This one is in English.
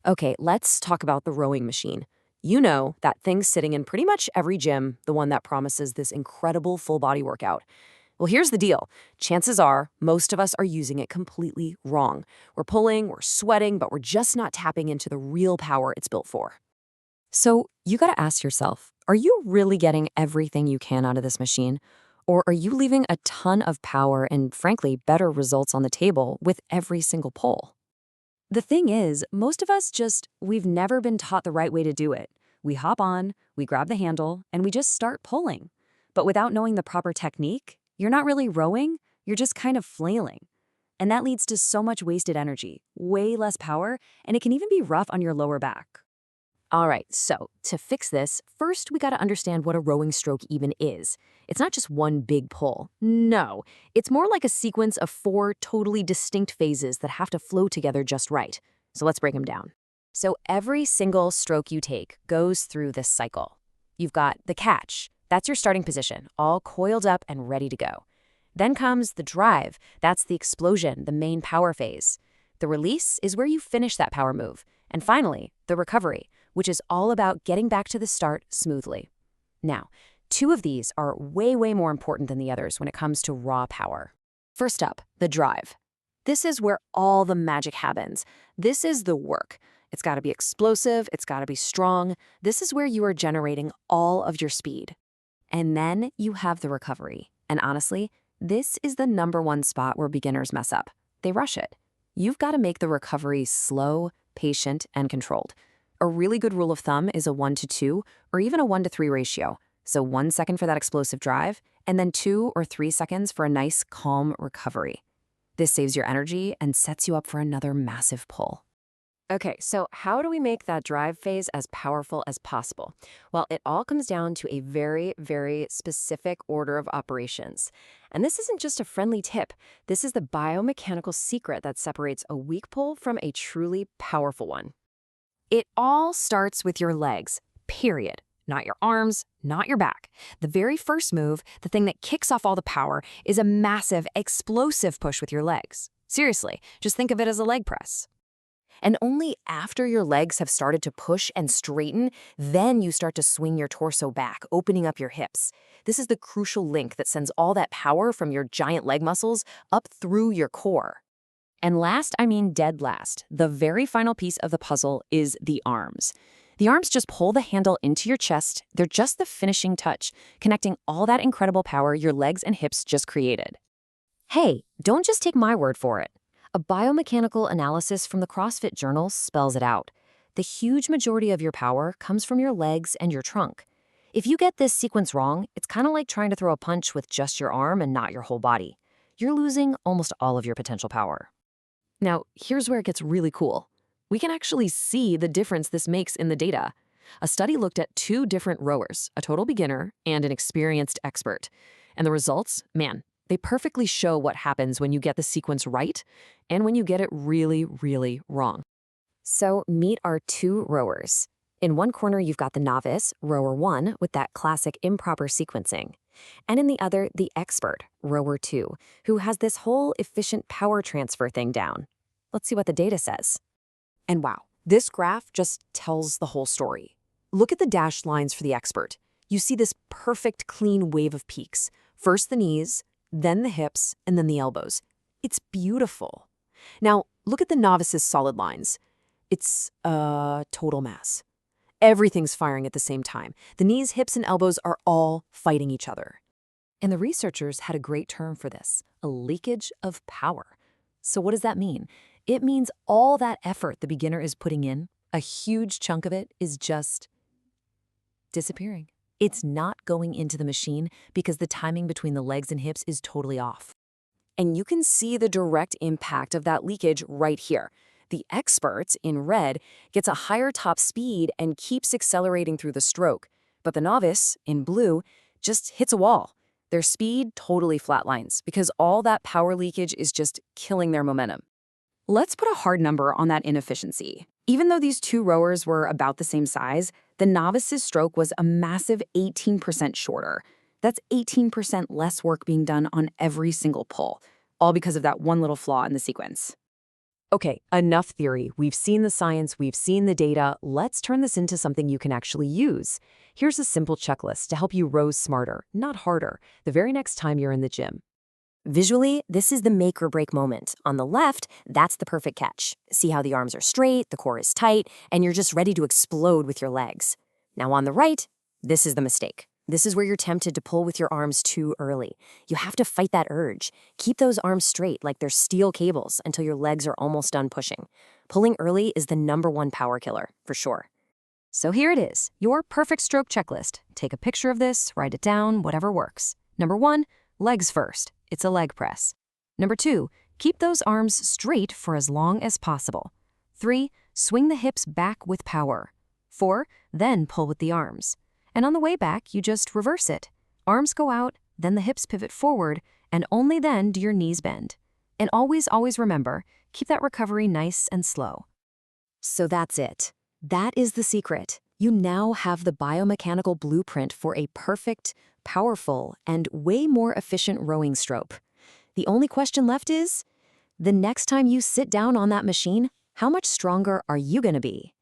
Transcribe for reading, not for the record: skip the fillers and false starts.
Okay, let's talk about the rowing machine. You know, that thing sitting in pretty much every gym, the one that promises this incredible full body workout. Well, here's the deal. Chances are most of us are using it completely wrong. We're pulling, we're sweating, but we're just not tapping into the real power it's built for. So you gotta ask yourself, are you really getting everything you can out of this machine? Or are you leaving a ton of power and, frankly, better results on the table with every single pull? The thing is, most of us we've never been taught the right way to do it. We hop on, we grab the handle, and we just start pulling. But without knowing the proper technique, you're not really rowing, you're just kind of flailing. And that leads to so much wasted energy, way less power, and it can even be rough on your lower back. All right, so to fix this, first we gotta understand what a rowing stroke even is. It's not just one big pull. No, it's more like a sequence of four totally distinct phases that have to flow together just right. So let's break them down. So every single stroke you take goes through this cycle. You've got the catch. That's your starting position, all coiled up and ready to go. Then comes the drive. That's the explosion, the main power phase. The release is where you finish that power move. And finally, the recovery, which is all about getting back to the start smoothly. Now, two of these are way, way more important than the others when it comes to raw power. First up, the drive. This is where all the magic happens. This is the work. It's got to be explosive, it's got to be strong. This is where you are generating all of your speed. And then you have the recovery. And honestly, this is the number one spot where beginners mess up. They rush it. You've got to make the recovery slow, patient, and controlled. A really good rule of thumb is a 1-to-2 or even a 1-to-3 ratio. So 1 second for that explosive drive, and then 2 or 3 seconds for a nice, calm recovery. This saves your energy and sets you up for another massive pull. Okay, so how do we make that drive phase as powerful as possible? Well, it all comes down to a very, very specific order of operations. And this isn't just a friendly tip. This is the biomechanical secret that separates a weak pull from a truly powerful one. It all starts with your legs, period. Not your arms, not your back. The very first move, the thing that kicks off all the power, is a massive, explosive push with your legs. Seriously, just think of it as a leg press. And only after your legs have started to push and straighten, then you start to swing your torso back, opening up your hips. This is the crucial link that sends all that power from your giant leg muscles up through your core. And last, I mean dead last, the very final piece of the puzzle is the arms. The arms just pull the handle into your chest. They're just the finishing touch, connecting all that incredible power your legs and hips just created. Hey, don't just take my word for it. A biomechanical analysis from the CrossFit Journal spells it out. The huge majority of your power comes from your legs and your trunk. If you get this sequence wrong, it's kind of like trying to throw a punch with just your arm and not your whole body. You're losing almost all of your potential power. Now, here's where it gets really cool. We can actually see the difference this makes in the data. A study looked at two different rowers, a total beginner and an experienced expert. And the results, man, they perfectly show what happens when you get the sequence right and when you get it really, really wrong. So meet our two rowers. In one corner, you've got the novice, rower 1, with that classic improper sequencing. And in the other, the expert, rower 2, who has this whole efficient power transfer thing down. Let's see what the data says. And wow, this graph just tells the whole story. Look at the dashed lines for the expert. You see this perfect, clean wave of peaks. First the knees, then the hips, and then the elbows. It's beautiful. Now, look at the novice's solid lines. It's total mass. Everything's firing at the same time. The knees, hips, and elbows are all fighting each other. And the researchers had a great term for this, a leakage of power. So what does that mean? It means all that effort the beginner is putting in, a huge chunk of it is just disappearing. It's not going into the machine because the timing between the legs and hips is totally off. And you can see the direct impact of that leakage right here. The expert, in red, gets a higher top speed and keeps accelerating through the stroke. But the novice, in blue, just hits a wall. Their speed totally flatlines because all that power leakage is just killing their momentum. Let's put a hard number on that inefficiency. Even though these two rowers were about the same size, the novice's stroke was a massive 18% shorter. That's 18% less work being done on every single pull, all because of that one little flaw in the sequence. Okay, enough theory. We've seen the science, we've seen the data. Let's turn this into something you can actually use. Here's a simple checklist to help you row smarter, not harder, the very next time you're in the gym. Visually, this is the make or break moment. On the left, that's the perfect catch. See how the arms are straight, the core is tight, and you're just ready to explode with your legs. Now on the right, this is the mistake. This is where you're tempted to pull with your arms too early. You have to fight that urge. Keep those arms straight like they're steel cables until your legs are almost done pushing. Pulling early is the #1 power killer, for sure. So here it is, your perfect stroke checklist. Take a picture of this, write it down, whatever works. Number 1, legs first. It's a leg press. Number 2, keep those arms straight for as long as possible. 3, swing the hips back with power. 4, then pull with the arms. And on the way back, you just reverse it. Arms go out, then the hips pivot forward, and only then do your knees bend. And always, always remember, keep that recovery nice and slow. So that's it. That is the secret. You now have the biomechanical blueprint for a perfect, powerful, and way more efficient rowing stroke. The only question left is, the next time you sit down on that machine, how much stronger are you going to be?